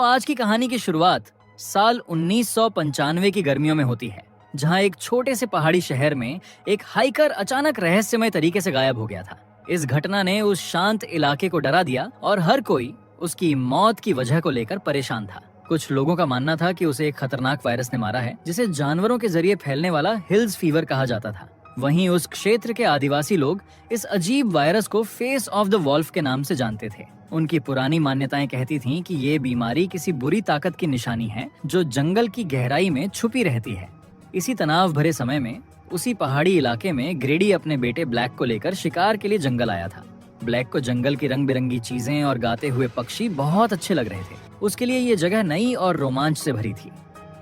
आज की कहानी की शुरुआत साल 1995 की गर्मियों में होती है, जहां एक छोटे से पहाड़ी शहर में एक हाइकर अचानक रहस्यमय तरीके से गायब हो गया था। इस घटना ने उस शांत इलाके को डरा दिया और हर कोई उसकी मौत की वजह को लेकर परेशान था। कुछ लोगों का मानना था कि उसे एक खतरनाक वायरस ने मारा है, जिसे जानवरों के जरिए फैलने वाला हिल्स फीवर कहा जाता था। वहीं उस क्षेत्र के आदिवासी लोग इस अजीब वायरस को फेस ऑफ द वॉल्फ के नाम से जानते थे। उनकी पुरानी मान्यताएं कहती थीं कि ये बीमारी किसी बुरी ताकत की निशानी है जो जंगल की गहराई में छुपी रहती है। इसी तनाव भरे समय में उसी पहाड़ी इलाके में ग्रेडी अपने बेटे ब्लैक को लेकर शिकार के लिए जंगल आया था। ब्लैक को जंगल की रंग बिरंगी चीजें और गाते हुए पक्षी बहुत अच्छे लग रहे थे। उसके लिए ये जगह नई और रोमांच से भरी थी।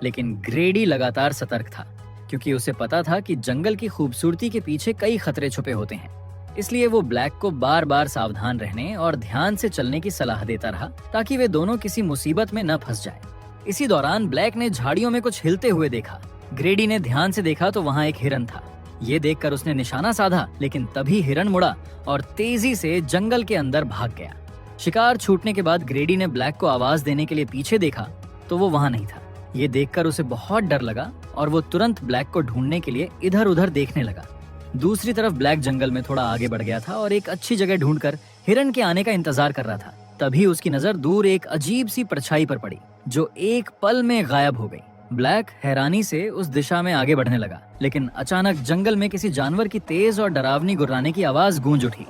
लेकिन ग्रेडी लगातार सतर्क था, क्योंकि उसे पता था कि जंगल की खूबसूरती के पीछे कई खतरे छुपे होते हैं। इसलिए वो ब्लैक को बार बार सावधान रहने और ध्यान से चलने की सलाह देता रहा, ताकि वे दोनों किसी मुसीबत में न फंस जाएं। इसी दौरान ब्लैक ने झाड़ियों में कुछ हिलते हुए देखा। ग्रेडी ने ध्यान से देखा तो वहाँ एक हिरन था। ये देखकर उसने निशाना साधा, लेकिन तभी हिरन मुड़ा और तेजी से जंगल के अंदर भाग गया। शिकार छूटने के बाद ग्रेडी ने ब्लैक को आवाज देने के लिए पीछे देखा तो वो वहाँ नहीं था। ये देखकर उसे बहुत डर लगा और वो तुरंत ब्लैक को ढूंढने के लिए इधर उधर देखने लगा। दूसरी तरफ ब्लैक जंगल में थोड़ा आगे बढ़ गया था और एक अच्छी जगह ढूंढकर हिरन के आने का इंतजार कर रहा था। तभी उसकी नजर दूर एक अजीब सी परछाई पर पड़ी, जो एक पल में गायब हो गई। ब्लैक हैरानी से उस दिशा में आगे बढ़ने लगा, लेकिन अचानक जंगल में किसी जानवर की तेज और डरावनी गुर्राने की आवाज गूंज उठी।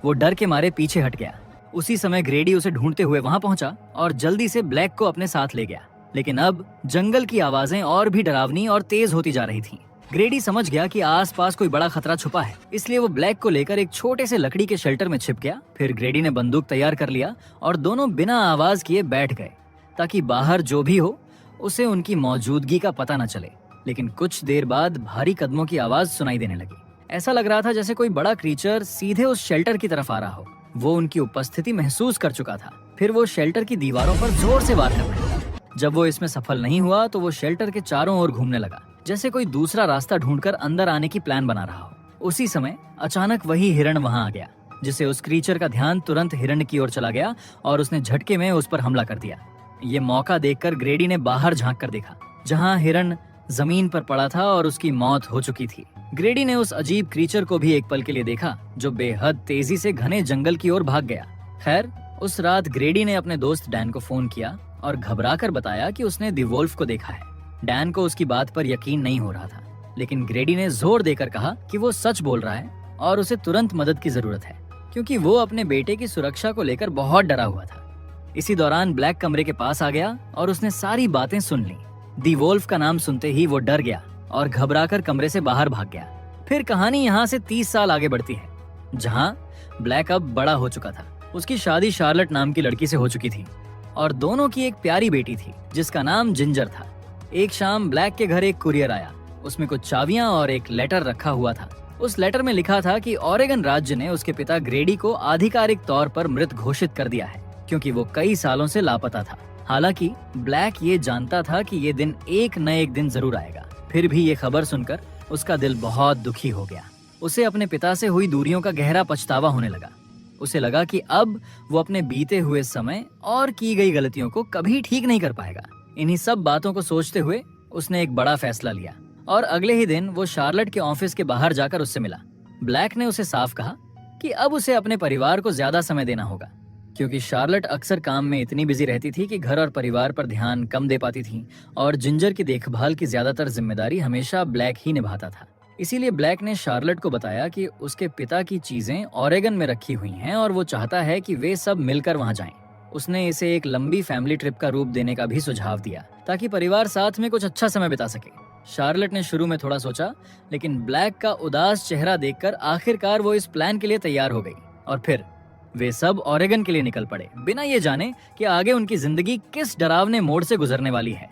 वो डर के मारे पीछे हट गया। उसी समय ग्रेडी उसे ढूंढते हुए वहां पहुंचा और जल्दी से ब्लैक को अपने साथ ले गया। लेकिन अब जंगल की आवाजें और भी डरावनी और तेज होती जा रही थीं। ग्रेडी समझ गया कि आसपास कोई बड़ा खतरा छुपा है, इसलिए वो ब्लैक को लेकर एक छोटे से लकड़ी के शेल्टर में छिप गया। फिर ग्रेडी ने बंदूक तैयार कर लिया और दोनों बिना आवाज किए बैठ गए, ताकि बाहर जो भी हो उसे उनकी मौजूदगी का पता न चले। लेकिन कुछ देर बाद भारी कदमों की आवाज सुनाई देने लगी। ऐसा लग रहा था जैसे कोई बड़ा क्रीचर सीधे उस शेल्टर की तरफ आ रहा हो। वो उनकी उपस्थिति महसूस कर चुका था। फिर वो शेल्टर की दीवारों पर जोर से वार करने लगा। जब वो इसमें सफल नहीं हुआ तो वो शेल्टर के चारों ओर घूमने लगा, जैसे कोई दूसरा रास्ता ढूंढकर अंदर आने की प्लान बना रहा हो। उसी समय अचानक वही हिरण वहां आ गया, जिससे उस क्रीचर का ध्यान तुरंत हिरण की ओर चला गया और उसने झटके में उस पर हमला कर दिया। ये मौका देखकर ग्रेडी ने बाहर झांक कर देखा, जहां हिरण जमीन पर पड़ा था और उसकी मौत हो चुकी थी। ग्रेडी ने उस अजीब क्रीचर को भी एक पल के लिए देखा, जो बेहद तेजी से घने जंगल की ओर भाग गया। खैर, उस रात ग्रेडी ने अपने दोस्त डैन को फोन किया और घबराकर बताया कि उसने दी वोल्फ को देखा है। डैन को उसकी बात पर यकीन नहीं हो रहा था, लेकिन ग्रेडी ने जोर देकर कहा कि वो सच बोल रहा है और उसे तुरंत मदद की जरूरत है, क्योंकि वो अपने बेटे की सुरक्षा को लेकर बहुत डरा हुआ था। इसी दौरान ब्लैक कमरे के पास आ गया और उसने सारी बातें सुन ली। दी वोल्फ का नाम सुनते ही वो डर गया और घबराकर कमरे से बाहर भाग गया। फिर कहानी यहाँ से 30 साल आगे बढ़ती है, जहाँ ब्लैक अब बड़ा हो चुका था। उसकी शादी शार्लेट नाम की लड़की से हो चुकी थी और दोनों की एक प्यारी बेटी थी, जिसका नाम जिंजर था। एक शाम ब्लैक के घर एक कुरियर आया। उसमें कुछ चाबियां और एक लेटर रखा हुआ था। उस लेटर में लिखा था कि ओरेगन राज्य ने उसके पिता ग्रेडी को आधिकारिक तौर पर मृत घोषित कर दिया है, क्योंकि वो कई सालों से लापता था। हालांकि ब्लैक ये जानता था कि ये दिन एक न एक दिन जरूर आएगा। फिर भी ये खबर सुनकर उसका दिल बहुत दुखी हो गया। उसे अपने पिता से हुई दूरियों का गहरा पछतावा होने लगा। उसे लगा कि अब वो अपने बीते हुए समय और की गई गलतियों को कभी ठीक नहीं कर पाएगा। इन्हीं सब बातों को सोचते हुए उसने एक बड़ा फैसला लिया और अगले ही दिन वो शार्लेट के ऑफिस के बाहर जाकर उससे मिला। ब्लैक ने उसे साफ कहा कि अब उसे अपने परिवार को ज्यादा समय देना होगा, क्योंकि शार्लेट अक्सर काम में इतनी बिजी रहती थी कि घर और परिवार पर ध्यान कम दे पाती थी और जिंजर की देखभाल की ज्यादातर जिम्मेदारी हमेशा ब्लैक ही निभाता था। इसीलिए ब्लैक ने शार्लेट को बताया कि उसके पिता की चीजें ओरेगन में रखी हुई हैं और वो चाहता है कि वे सब मिलकर वहां जाएं। उसने इसे एक लंबी फैमिली ट्रिप का रूप देने का भी सुझाव दिया, ताकि परिवार साथ में कुछ अच्छा समय बिता सके। शार्लेट ने शुरू में थोड़ा सोचा, लेकिन ब्लैक का उदास चेहरा देखकर आखिरकार वो इस प्लान के लिए तैयार हो गई और फिर वे सब ओरेगन के लिए निकल पड़े, बिना ये जाने कि आगे उनकी जिंदगी किस डरावने मोड़ से गुजरने वाली है।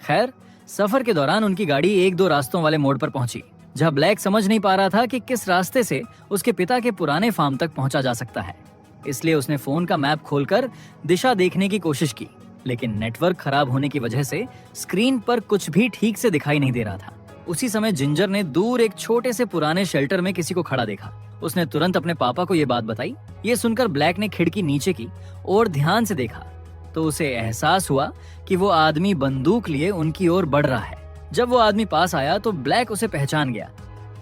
खैर, सफर के दौरान उनकी गाड़ी एक दो रास्तों वाले मोड़ पर पहुंची, जहां ब्लैक समझ नहीं पा रहा था कि किस रास्ते से उसके पिता के पुराने फार्म तक पहुंचा जा सकता है। इसलिए उसने फोन का मैप खोलकर दिशा देखने की कोशिश की, लेकिन नेटवर्क खराब होने की वजह से स्क्रीन पर कुछ भी ठीक से दिखाई नहीं दे रहा था। उसी समय जिंजर ने दूर एक छोटे से पुराने शेल्टर में किसी को खड़ा देखा। उसने तुरंत अपने पापा को ये बात बताई। ये सुनकर ब्लैक ने खिड़की नीचे की और ध्यान से देखा तो उसे एहसास हुआ कि वो आदमी बंदूक लिए उनकी ओर बढ़ रहा है। जब वो आदमी पास आया तो ब्लैक उसे पहचान गया।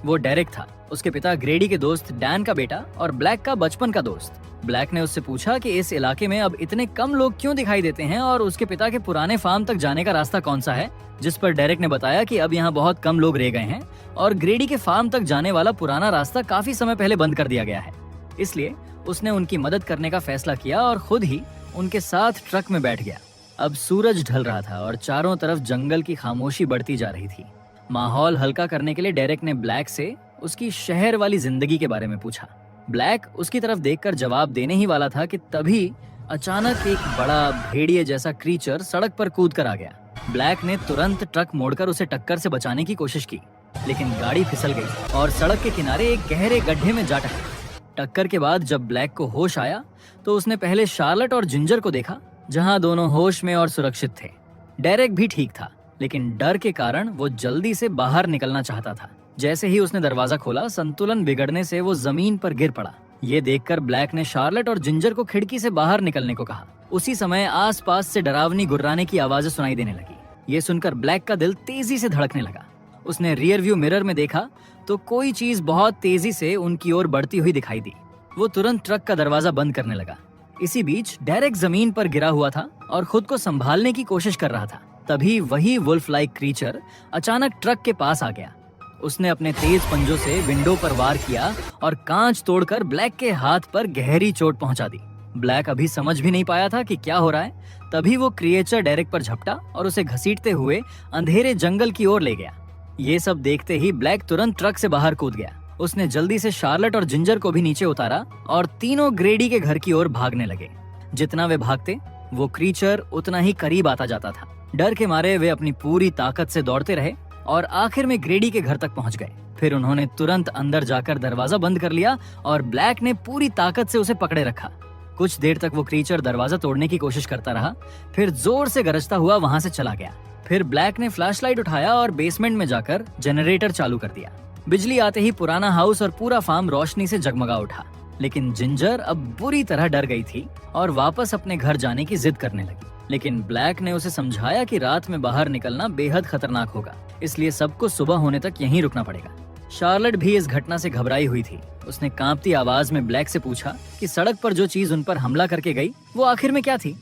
वो डेरेक था, उसके पिता ग्रेडी के दोस्त डैन का बेटा और ब्लैक का बचपन का दोस्त। ब्लैक ने उससे पूछा कि इस इलाके में अब इतने कम लोग क्यों दिखाई देते हैं और उसके पिता के पुराने फार्म तक जाने का रास्ता कौन सा है, जिस पर डेरेक ने बताया कि अब यहाँ बहुत कम लोग रह गए हैं और ग्रेडी के फार्म तक जाने वाला पुराना रास्ता काफी समय पहले बंद कर दिया गया है। इसलिए उसने उनकी मदद करने का फैसला किया और खुद ही उनके साथ ट्रक में बैठ गया। अब सूरज ढल रहा था और चारों तरफ जंगल की खामोशी बढ़ती जा रही थी। माहौल हल्का करने के लिए डेरेक ने ब्लैक से उसकी शहर वाली जिंदगी के बारे में पूछा। ब्लैक उसकी तरफ देखकर जवाब देने ही वाला था कि तभी अचानक एक बड़ा भेड़िए जैसा क्रीचर सड़क पर कूद कर आ गया। ब्लैक ने तुरंत ट्रक मोड़कर उसे टक्कर से बचाने की कोशिश की, लेकिन गाड़ी फिसल गई और सड़क के किनारे एक गहरे गड्ढे में जा टकराई। टक्कर के बाद जब ब्लैक को होश आया तो उसने पहले शार्लेट और जिंजर को देखा, जहां दोनों होश में और सुरक्षित थे। डेरेक भी ठीक था, लेकिन डर के कारण वो जल्दी से बाहर निकलना चाहता था। जैसे ही उसने दरवाजा खोला, संतुलन बिगड़ने से वो जमीन पर गिर पड़ा। ये देखकर ब्लैक ने शार्लेट और जिंजर को खिड़की से बाहर निकलने को कहा। उसी समय आसपास से डरावनी गुर्राने की आवाजें सुनाई देने लगी। ये सुनकर ब्लैक का दिल तेजी से धड़कने लगा। उसने रियर व्यू मिरर में देखा तो कोई चीज बहुत तेजी से उनकी ओर बढ़ती हुई दिखाई दी। वो तुरंत ट्रक का दरवाजा बंद करने लगा। इसी बीच डेरेक जमीन पर गिरा हुआ था और खुद को संभालने की कोशिश कर रहा था। तभी वही वुल्फ लाइक क्रीचर अचानक ट्रक के पास आ गया। उसने अपने तेज पंजों से विंडो पर वार किया और कांच तोड़कर ब्लैक के हाथ पर गहरी चोट पहुंचा दी। ब्लैक अभी समझ भी नहीं पाया था कि क्या हो रहा है। तभी वो क्रिएचर डेरेक पर झपटा और उसे घसीटते हुए अंधेरे जंगल की ओर ले गया। ये सब देखते ही ब्लैक तुरंत ट्रक से बाहर कूद गया। उसने जल्दी से शार्लेट और जिंजर को भी नीचे उतारा और तीनों ग्रेडी के घर की ओर भागने लगे। जितना वे भागते, वो क्रीचर उतना ही करीब आता जाता था। डर के मारे वे अपनी पूरी ताकत से दौड़ते रहे और आखिर में ग्रेडी के घर तक पहुंच गए। फिर उन्होंने तुरंत अंदर जाकर दरवाजा बंद कर लिया और ब्लैक ने पूरी ताकत से उसे पकड़े रखा। कुछ देर तक वो क्रीचर दरवाजा तोड़ने की कोशिश करता रहा, फिर जोर से गरजता हुआ वहां से चला गया। फिर ब्लैक ने फ्लैशलाइट उठाया और बेसमेंट में जाकर जनरेटर चालू कर दिया। बिजली आते ही पुराना हाउस और पूरा फार्म रोशनी से जगमगा उठा। लेकिन जिंजर अब बुरी तरह डर गई थी और वापस अपने घर जाने की जिद करने लगी। लेकिन ब्लैक ने उसे समझाया कि रात में बाहर निकलना बेहद खतरनाक होगा, इसलिए सबको सुबह होने तक यहीं रुकना पड़ेगा। शार्लेट भी इस घटना से घबराई हुई थी। उसने कांपती आवाज में ब्लैक से पूछा कि सड़क पर जो चीज उन पर हमला करके गई वो आखिर में क्या थी।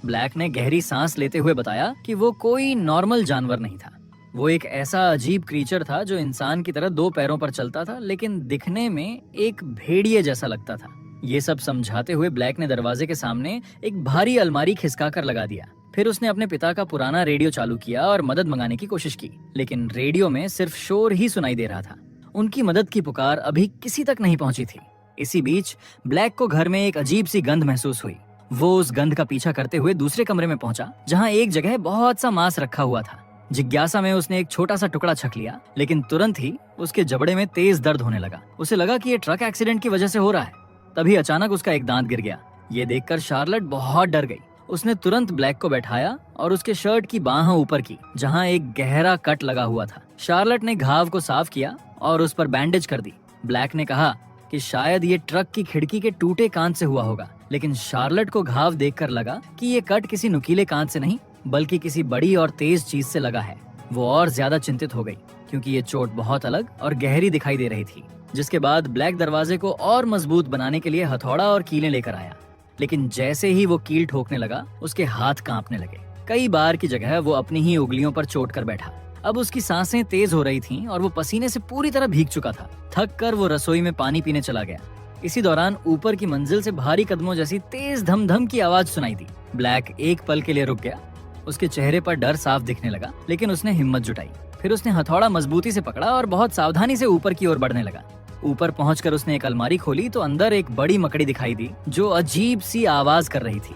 ब्लैक ने गहरी सांस लेते हुए बताया कि वो कोई नॉर्मल जानवर नहीं था। वो एक ऐसा अजीब क्रीचर था जो इंसान की तरह 2 पैरों पर चलता था, लेकिन दिखने में एक भेड़िए जैसा लगता था। ये सब समझाते हुए ब्लैक ने दरवाजे के सामने एक भारी अलमारी खिसका कर लगा दिया। फिर उसने अपने पिता का पुराना रेडियो चालू किया और मदद मंगाने की कोशिश की, लेकिन रेडियो में सिर्फ शोर ही सुनाई दे रहा था। उनकी मदद की पुकार अभी किसी तक नहीं पहुंची थी। इसी बीच ब्लैक को घर में एक अजीब सी गंध महसूस हुई। वो उस गंध का पीछा करते हुए दूसरे कमरे में पहुंचा, जहां एक जगह बहुत सा मांस रखा हुआ था। जिज्ञासा में उसने एक छोटा सा टुकड़ा छक लिया, लेकिन तुरंत ही उसके जबड़े में तेज दर्द होने लगा। उसे लगा कि ये ट्रक एक्सीडेंट की वजह से हो रहा है। तभी अचानक उसका एक दांत गिर गया। ये देखकर शार्लेट बहुत डर गई। उसने तुरंत ब्लैक को बैठाया और उसके शर्ट की बाह ऊपर की, जहां एक गहरा कट लगा हुआ था। शार्लेट ने घाव को साफ किया और उस पर बैंडेज कर दी। ब्लैक ने कहा कि शायद ये ट्रक की खिड़की के टूटे कांच से हुआ होगा, लेकिन शार्लेट को घाव देखकर लगा कि ये कट किसी नुकीले कांच से नहीं बल्कि किसी बड़ी और तेज चीज से लगा है। वो और ज्यादा चिंतित हो गई क्योंकि ये चोट बहुत अलग और गहरी दिखाई दे रही थी। जिसके बाद ब्लैक दरवाजे को और मजबूत बनाने के लिए हथौड़ा और कीलें लेकर आया, लेकिन जैसे ही वो कील ठोकने लगा उसके हाथ कांपने लगे। कई बार की जगह वो अपनी ही उंगलियों पर चोट कर बैठा। अब उसकी सांसें तेज हो रही थीं और वो पसीने से पूरी तरह भीग चुका था। थक कर वो रसोई में पानी पीने चला गया। इसी दौरान ऊपर की मंजिल से भारी कदमों जैसी तेज धम धम की आवाज सुनाई दी। ब्लैक एक पल के लिए रुक गया। उसके चेहरे पर डर साफ दिखने लगा, लेकिन उसने हिम्मत जुटाई। फिर उसने हथौड़ा मजबूती से पकड़ा और बहुत सावधानी से ऊपर की ओर बढ़ने लगा। ऊपर पहुंचकर उसने एक अलमारी खोली तो अंदर एक बड़ी मकड़ी दिखाई दी जो अजीब सी आवाज कर रही थी।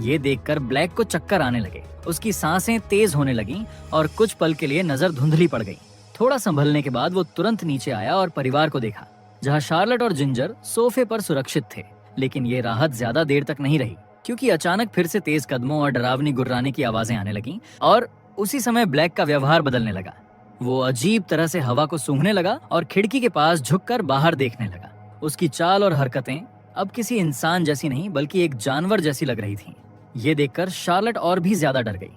ये देखकर ब्लैक को चक्कर आने लगे। उसकी सांसें तेज होने लगीं और कुछ पल के लिए नजर धुंधली पड़ गई। थोड़ा संभलने के बाद वो तुरंत नीचे आया और परिवार को देखा, जहां शार्लेट और जिंजर सोफे पर सुरक्षित थे। लेकिन ये राहत ज्यादा देर तक नहीं रही, क्योंकि अचानक फिर से तेज कदमों और डरावनी गुर्राने की आवाजें आने लगीं और उसी समय ब्लैक का व्यवहार बदलने लगा। वो अजीब तरह से हवा को सूंघने लगा और खिड़की के पास झुककर बाहर देखने लगा। उसकी चाल और हरकतें अब किसी इंसान जैसी नहीं बल्कि एक जानवर जैसी लग रही थीं। ये देखकर शार्लेट और भी ज्यादा डर गई।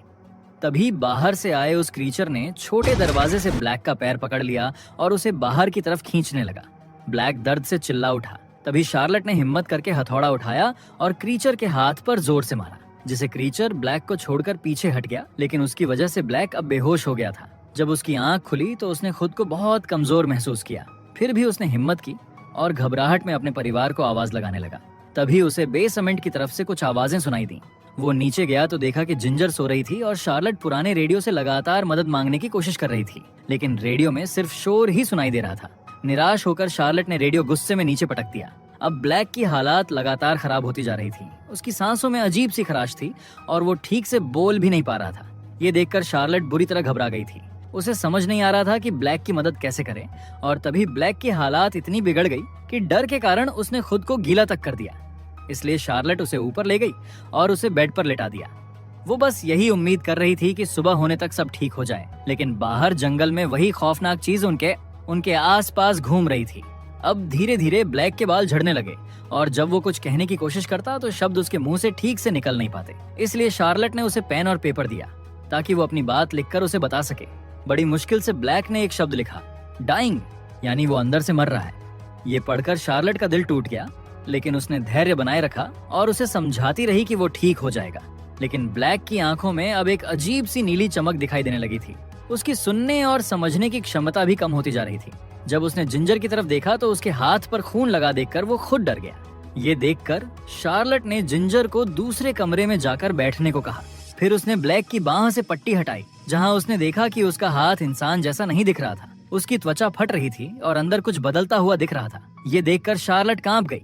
तभी बाहर से आए उस क्रीचर ने छोटे दरवाजे से ब्लैक का पैर पकड़ लिया और उसे बाहर की तरफ खींचने लगा। ब्लैक दर्द से चिल्ला उठा। तभी शार्लेट ने हिम्मत करके हथौड़ा उठाया और क्रीचर के हाथ पर जोर से मारा, जिसे क्रीचर ब्लैक को छोड़कर पीछे हट गया। लेकिन उसकी वजह से ब्लैक अब बेहोश हो गया था। जब उसकी आंख खुली तो उसने खुद को बहुत कमजोर महसूस किया। फिर भी उसने हिम्मत की और घबराहट में अपने परिवार को आवाज लगाने लगा। तभी उसे बेसमेंट की तरफ से कुछ आवाजें सुनाई दी। वो नीचे गया तो देखा कि जिंजर सो रही थी और शार्लेट पुराने रेडियो से लगातार मदद मांगने की कोशिश कर रही थी, लेकिन रेडियो में सिर्फ शोर ही सुनाई दे रहा था। निराश होकर शार्लेट ने रेडियो गुस्से में नीचे पटक दिया। अब ब्लैक की हालात लगातार खराब होती जा रही थी। उसकी सांसों में अजीब सी खराश थी और वो ठीक से बोल भी नहीं पा रहा था। ये देखकर शार्लेट बुरी तरह घबरा गई थी। उसे समझ नहीं आ रहा था कि ब्लैक की मदद कैसे करे। और तभी ब्लैक की हालात इतनी बिगड़ गई कि डर के कारण उसने खुद को गीला तक कर दिया। इसलिए शार्लेट उसे ऊपर ले गई और उसे बेड पर लेटा दिया। वो बस यही उम्मीद कर रही थी कि सुबह होने तक सब ठीक हो जाए, लेकिन बाहर जंगल में वही खौफनाक चीज उनके आसपास घूम रही थी। अब धीरे धीरे ब्लैक के बाल झड़ने लगे और जब वो कुछ कहने की कोशिश करता तो शब्द उसके मुंह से ठीक से निकल नहीं पाते। इसलिए शार्लेट ने उसे पेन और पेपर दिया ताकि वो अपनी बात लिखकर उसे बता सके। बड़ी मुश्किल से ब्लैक ने एक शब्द लिखा, डाइंग, यानी वो अंदर से मर रहा है। ये पढ़कर शार्लेट का दिल टूट गया, लेकिन उसने धैर्य बनाए रखा और उसे समझाती रही कि वो ठीक हो जाएगा। लेकिन ब्लैक की आंखों में अब एक अजीब सी नीली चमक दिखाई देने लगी थी। उसकी सुनने और समझने की क्षमता भी कम होती जा रही थी। जब उसने जिंजर की तरफ देखा तो उसके हाथ पर खून लगा देखकर वो खुद डर गया। ये देखकर शार्लेट ने जिंजर को दूसरे कमरे में जाकर बैठने को कहा। फिर उसने ब्लैक की बाह से पट्टी हटाई, जहां उसने देखा कि उसका हाथ इंसान जैसा नहीं दिख रहा था। उसकी त्वचा फट रही थी और अंदर कुछ बदलता हुआ दिख रहा था। ये देखकर शार्लेट कांप गई।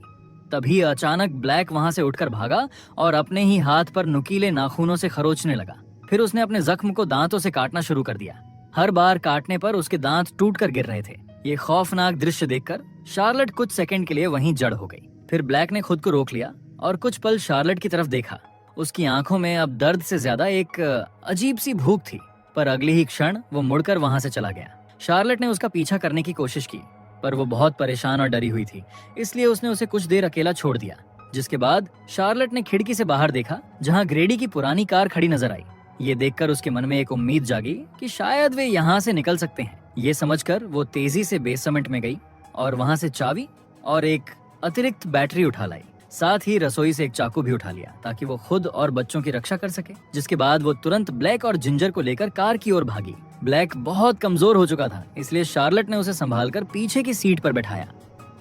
तभी अचानक ब्लैक वहां से उठकर भागा और अपने ही हाथ पर नुकीले नाखूनों से खरोचने लगा। फिर उसने अपने जख्म को दांतों से काटना शुरू कर दिया। हर बार काटने पर उसके दांत टूटकर गिर रहे थे। ये खौफनाक दृश्य देखकर शार्लेट कुछ सेकंड के लिए वहीं जड़ हो गई। फिर ब्लैक ने खुद को रोक लिया और कुछ पल शार्लेट की तरफ देखा। उसकी आंखों में अब दर्द से ज्यादा एक अजीब सी भूख थी, पर अगले ही क्षण वो मुड़कर वहां से चला गया। शार्लेट ने उसका पीछा करने की कोशिश की, पर वो बहुत परेशान और डरी हुई थी, इसलिए उसने उसे कुछ देर अकेला छोड़ दिया। जिसके बाद शार्लेट ने खिड़की से बाहर देखा, जहां ग्रेडी की पुरानी कार खड़ी नजर आई। ये देखकर उसके मन में एक उम्मीद जागी कि शायद वे यहाँ से निकल सकते हैं। ये समझकर वो तेजी से बेसमेंट में गई और वहां से चाबी और एक अतिरिक्त बैटरी उठा लाई। साथ ही रसोई से एक चाकू भी उठा लिया ताकि वो खुद और बच्चों की रक्षा कर सके। जिसके बाद वो तुरंत ब्लैक और जिंजर को लेकर कार की ओर भागी। ब्लैक बहुत कमजोर हो चुका था, इसलिए शार्लेट ने उसे संभालकर पीछे की सीट पर बैठाया।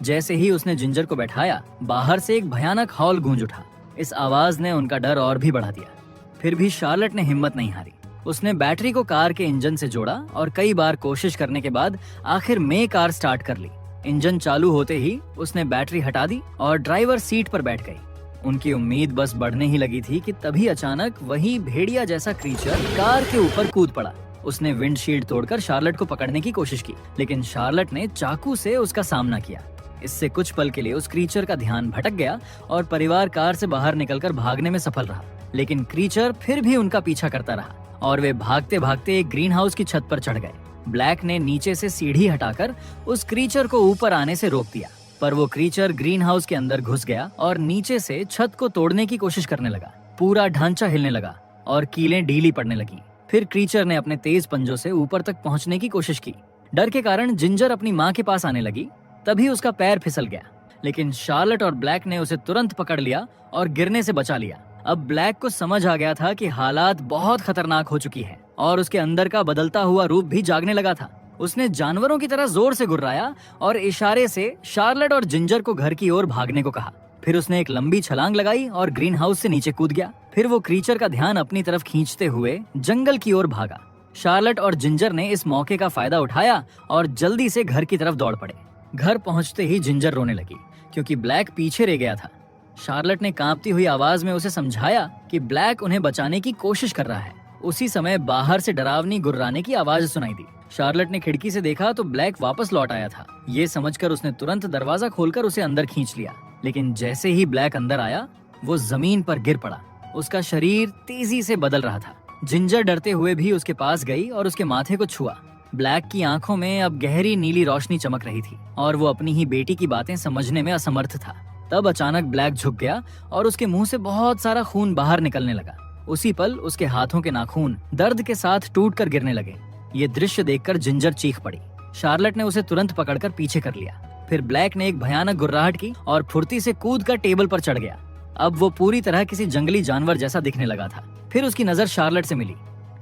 जैसे ही उसने जिंजर को बैठाया, बाहर से एक भयानक हॉल गूंज उठा। इस आवाज ने उनका डर और भी बढ़ा दिया। फिर भी शार्लेट ने हिम्मत नहीं हारी। उसने बैटरी को कार के इंजन से जोड़ा और कई बार कोशिश करने के बाद आखिर में कार स्टार्ट कर ली। इंजन चालू होते ही उसने बैटरी हटा दी और ड्राइवर सीट पर बैठ गई। उनकी उम्मीद बस बढ़ने ही लगी थी कि तभी अचानक वही भेड़िया जैसा क्रीचर कार के ऊपर कूद पड़ा। उसने विंडशील्ड तोड़कर शार्लेट को पकड़ने की कोशिश की, लेकिन शार्लेट ने चाकू से उसका सामना किया। इससे कुछ पल के लिए उस क्रीचर का ध्यान भटक गया और परिवार कार से बाहर निकलकर भागने में सफल रहा। लेकिन क्रीचर फिर भी उनका पीछा करता रहा और वे भागते भागते एक ग्रीन हाउस की छत पर चढ़ गए। ब्लैक ने नीचे से सीढ़ी हटाकर उस क्रीचर को ऊपर आने से रोक दिया, पर वो क्रीचर ग्रीन हाउस के अंदर घुस गया और नीचे से छत को तोड़ने की कोशिश करने लगा। पूरा ढांचा हिलने लगा और कीलें ढीली पड़ने लगी। फिर क्रीचर ने अपने तेज पंजों से ऊपर तक पहुंचने की कोशिश की। डर के कारण जिंजर अपनी माँ के पास आने लगी। तभी उसका पैर फिसल गया, लेकिन शार्लेट और ब्लैक ने उसे तुरंत पकड़ लिया और गिरने से बचा लिया। अब ब्लैक को समझ आ गया था कि हालात बहुत खतरनाक हो चुकी है और उसके अंदर का बदलता हुआ रूप भी जागने लगा था। उसने जानवरों की तरह जोर से गुर्राया और इशारे से शार्लेट और जिंजर को घर की ओर भागने को कहा। फिर उसने एक लंबी छलांग लगाई और ग्रीन हाउस से नीचे कूद गया। फिर वो क्रीचर का ध्यान अपनी तरफ खींचते हुए जंगल की ओर भागा। शार्लेट और जिंजर ने इस मौके का फायदा उठाया और जल्दी से घर की तरफ दौड़ पड़े। घर पहुंचते ही जिंजर रोने लगी क्योंकि ब्लैक पीछे रह गया था। शार्लेट ने कांपती हुई आवाज में उसे समझाया कि ब्लैक उन्हें बचाने की कोशिश कर रहा है। उसी समय बाहर से डरावनी गुर्राने की आवाज सुनाई दी। शार्लेट ने खिड़की से देखा तो ब्लैक वापस लौट आया था। ये समझकर उसने तुरंत दरवाजा खोलकर उसे अंदर खींच लिया, लेकिन जैसे ही ब्लैक अंदर आया वो जमीन पर गिर पड़ा। उसका शरीर तेजी से बदल रहा था। जिंजर डरते हुए भी उसके पास गई और उसके माथे को छुआ। ब्लैक की आंखों में अब गहरी नीली रोशनी चमक रही थी और वो अपनी ही बेटी की बातें समझने में असमर्थ था। तब अचानक ब्लैक झुक गया और उसके मुंह से बहुत सारा खून बाहर निकलने लगा। उसी पल उसके हाथों के नाखून दर्द के साथ टूटकर गिरने लगे। ये दृश्य देखकर जिंजर चीख पड़ी। शार्लेट ने उसे तुरंत पकड़कर पीछे कर लिया। फिर ब्लैक ने एक भयानक गुर्राहट की और फुर्ती से कूदकर टेबल पर चढ़ गया। अब वो पूरी तरह किसी जंगली जानवर जैसा दिखने लगा था। फिर उसकी नजर शार्लेट से मिली।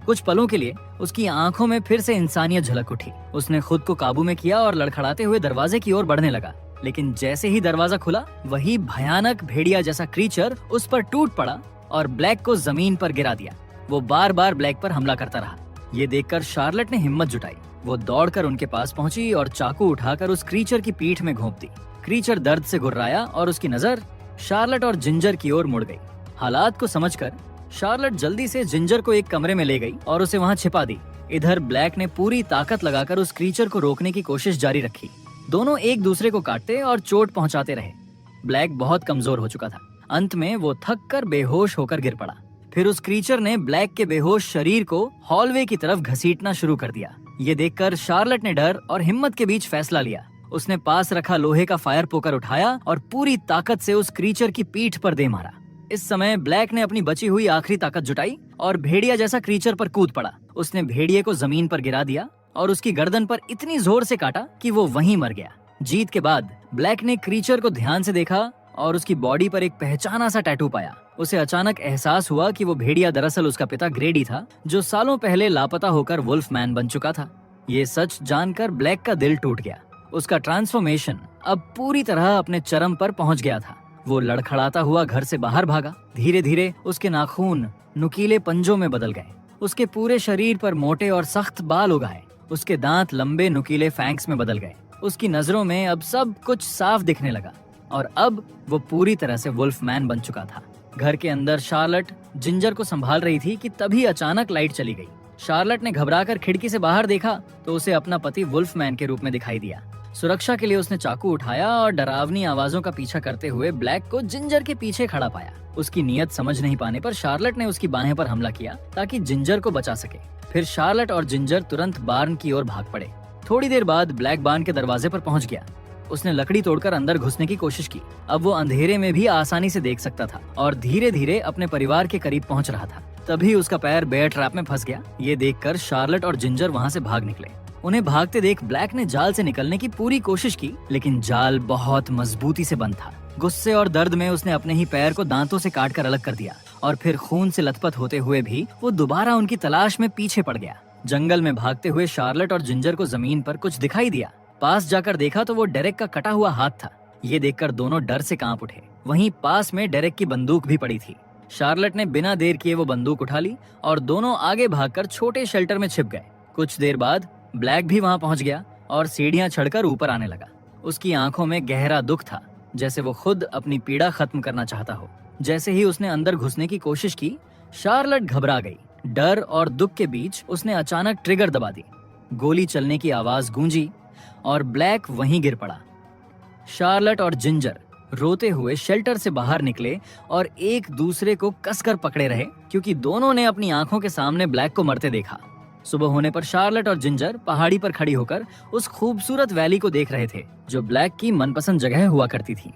कुछ पलों के लिए उसकी आंखों में फिर से इंसानियत झलक उठी। उसने खुद को काबू में किया और लड़खड़ाते हुए दरवाजे की ओर बढ़ने लगा। लेकिन जैसे ही दरवाजा खुला, वही भयानक भेड़िया जैसा क्रीचर उस पर टूट पड़ा और ब्लैक को जमीन पर गिरा दिया। वो बार बार ब्लैक पर हमला करता रहा। ये देखकर शार्लेट ने हिम्मत जुटाई। वो दौड़कर उनके पास पहुंची और चाकू उठाकर उस क्रीचर की पीठ में घोंप दी। क्रीचर दर्द से गुर्राया और उसकी नजर शार्लेट और जिंजर की ओर मुड़ गई। हालात को समझकर शार्लेट जल्दी से जिंजर को एक कमरे में ले गई और उसे वहां छिपा दी। इधर ब्लैक ने पूरी ताकत लगाकर उस क्रीचर को रोकने की कोशिश जारी रखी। दोनों एक दूसरे को काटते और चोट पहुंचाते रहे। ब्लैक बहुत कमजोर हो चुका था। अंत में वो थक कर बेहोश होकर गिर पड़ा। फिर उस क्रीचर ने ब्लैक के बेहोश शरीर को हॉलवे की तरफ घसीटना शुरू कर दिया। ये देखकर शार्लेट ने डर और हिम्मत के बीच फैसला लिया। उसने पास रखा लोहे का फायर पोकर उठाया और पूरी ताकत से उस क्रीचर की पीठ पर दे मारा। इस समय ब्लैक ने अपनी बची हुई आखिरी ताकत जुटाई और भेड़िया जैसा क्रीचर पर कूद पड़ा। उसने भेड़िए को जमीन पर गिरा दिया और उसकी गर्दन पर इतनी जोर से काटा कि वो वहीं मर गया। जीत के बाद ब्लैक ने क्रीचर को ध्यान से देखा और उसकी बॉडी पर एक पहचाना सा टैटू पाया। उसे अचानक एहसास हुआ कि वो भेड़िया दरअसल उसका पिता ग्रेडी था, जो सालों पहले लापता होकर वुल्फ मैन बन चुका था। ये सच जानकर ब्लैक का दिल टूट गया। उसका ट्रांसफॉर्मेशन अब पूरी तरह अपने चरम पर पहुंच गया था। वो लड़खड़ाता हुआ घर से बाहर भागा। धीरे धीरे उसके नाखून नुकीले पंजों में बदल गए। उसके पूरे शरीर पर मोटे और सख्त बाल उगाए। उसके दांत लंबे नुकीले फैंक्स में बदल गए। उसकी नजरों में अब सब कुछ साफ दिखने लगा और अब वो पूरी तरह से वुल्फ मैन बन चुका था। घर के अंदर शार्लेट जिंजर को संभाल रही थी कि तभी अचानक लाइट चली गई। शार्लेट ने घबराकर खिड़की से बाहर देखा तो उसे अपना पति वुल्फ मैन के रूप में दिखाई दिया। सुरक्षा के लिए उसने चाकू उठाया और डरावनी आवाजों का पीछा करते हुए ब्लैक को जिंजर के पीछे खड़ा पाया। उसकी नीयत समझ नहीं पाने पर शार्लेट ने उसकी बाहें पर हमला किया ताकि जिंजर को बचा सके। फिर शार्लेट और जिंजर तुरंत बार्न की ओर भाग पड़े। थोड़ी देर बाद ब्लैक बार्न के दरवाजे पर पहुंच गया। उसने लकड़ी तोड़कर अंदर घुसने की कोशिश की। अब वो अंधेरे में भी आसानी से देख सकता था और धीरे धीरे अपने परिवार के करीब पहुंच रहा था। तभी उसका पैर बेयर ट्रैप में फंस गया। ये देखकर शार्लेट और जिंजर वहां से भाग निकले। उन्हें भागते देख ब्लैक ने जाल से निकलने की पूरी कोशिश की, लेकिन जाल बहुत मजबूती से बंद था। गुस्से और दर्द में उसने अपने ही पैर को दांतों से काटकर अलग कर दिया और फिर खून से लथपथ होते हुए भी वो दोबारा उनकी तलाश में पीछे पड़ गया। जंगल में भागते हुए शार्लेट और जिंजर को जमीन पर कुछ दिखाई दिया। पास जाकर देखा तो वो डेरेक का कटा हुआ हाथ था। ये देखकर दोनों डर से कांप उठे। वहीं पास में डेरेक की बंदूक भी पड़ी थी। शार्लेट ने बिना देर किए वो बंदूक उठा ली और दोनों आगे भागकर छोटे शेल्टर में छिप गए। कुछ देर बाद ब्लैक भी वहां पहुंच गया और सीढ़ियां चढ़कर ऊपर आने लगा। उसकी आंखों में गहरा दुख था, जैसे वो खुद अपनी पीड़ा खत्म करना चाहता हो। जैसे ही उसने अंदर घुसने की कोशिश की, शार्लेट घबरा गई। डर और दुख के बीच उसने अचानक ट्रिगर दबा दी। गोली चलने की आवाज गूंजी और ब्लैक वहीं गिर पड़ा। शार्लेट और जिंजर रोते हुए शेल्टर से बाहर निकले और एक दूसरे को कसकर पकड़े रहे, क्योंकि दोनों ने अपनी आंखों के सामने ब्लैक को मरते देखा। सुबह होने पर शार्लेट और जिंजर पहाड़ी पर खड़ी होकर उस खूबसूरत वैली को देख रहे थे, जो ब्लैक की मनपसंद जगह हुआ करती थी।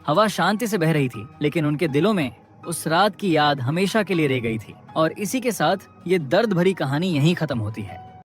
हवा शांति से बह रही थी, लेकिन उनके दिलों में उस रात की याद हमेशा के लिए रह गई थी। और इसी के साथ ये दर्द भरी कहानी यहीं खत्म होती है।